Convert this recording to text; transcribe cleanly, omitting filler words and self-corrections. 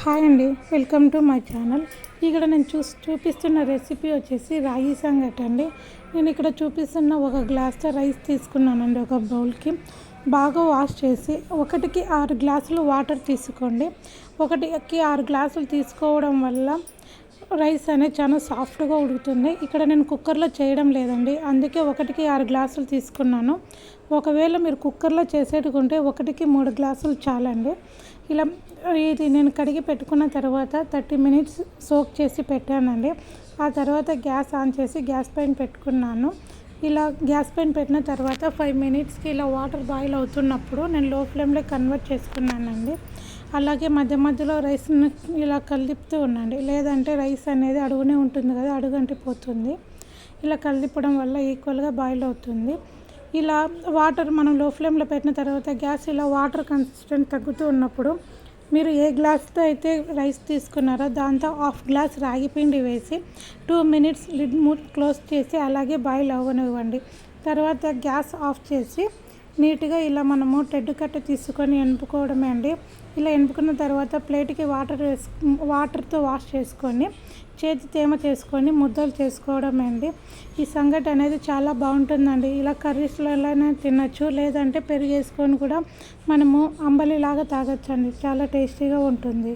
Hi అండి, welcome to my channel. ఇక్కడ నేను చూపిస్తున్న రెసిపీ వచ్చేసి రాగి సంగటి అండి. నేను ఇక్కడ చూపిస్తున్న ఒక గ్లాస్తో రైస్ తీసుకున్నానండి. ఒక బౌల్కి బాగా వాష్ చేసి 1కి 6 గ్లాసులు వాటర్ తీసుకోండి. 1కి 6 గ్లాసులు తీసుకోవడం వల్ల రైస్ అనేది చాలా సాఫ్ట్గా ఉడుకుతుంది. ఇక్కడ నేను కుక్కర్లో చేయడం లేదండి, అందుకే 1కి 6 గ్లాసులు తీసుకున్నాను. ఒకవేళ మీరు కుక్కర్లో చేసేటుకుంటే 1కి 3 గ్లాసులు చాలండి. ఇలా ఇది నేను కడిగి పెట్టుకున్న తర్వాత 30 మినిట్స్ సోక్ చేసి పెట్టానండి. ఆ తర్వాత గ్యాస్ ఆన్ చేసి గ్యాస్ పైన పెట్టుకున్నాను. ఇలా గ్యాస్ పైన పెట్టిన తర్వాత 5 మినిట్స్కి ఇలా వాటర్ బాయిల్ అవుతున్నప్పుడు నేను లో ఫ్లేమ్లో కన్వర్ట్ చేసుకున్నానండి. అలాగే మధ్య మధ్యలో రైస్ని ఇలా కలుపుతూ ఉండండి, లేదంటే రైస్ అనేది అడుగునే ఉంటుంది కదా, అడుగంటిపోతుంది. ఇలా కలిపడం వల్ల ఈక్వల్గా బాయిల్ అవుతుంది. ఇలా వాటర్ మనం లో ఫ్లేమ్లో పెట్టిన తర్వాత గ్యాస్ ఇలా వాటర్ కన్సిస్టెంట్ తగ్గుతూ ఉన్నప్పుడు మీరు ఏ గ్లాస్తో అయితే రైస్ తీసుకున్నారో దాంతో 1/2 గ్లాస్ రాగి పిండి వేసి 2 మినిట్స్ లిడ్ క్లోజ్ చేసి అలాగే బాయిల్ అవ్వనివ్వండి. తర్వాత గ్యాస్ ఆఫ్ చేసి నీట్గా ఇలా మనము టెడ్డు కట్ట తీసుకొని ఎనుపుకోవడమే అండి. ఇలా ఎనుపుకున్న తర్వాత ప్లేట్కి వాటర్తో వాష్ చేసుకొని చేతి తేమ చేసుకొని ముద్దలు చేసుకోవడమే అండి. ఈ సంగటి అనేది చాలా బాగుంటుందండి. ఇలా కర్రీస్లలోనే తినచ్చు, లేదంటే పెరుగు వేసుకొని కూడా మనము అంబలిలాగా తాగొచ్చండి. చాలా టేస్టీగా ఉంటుంది.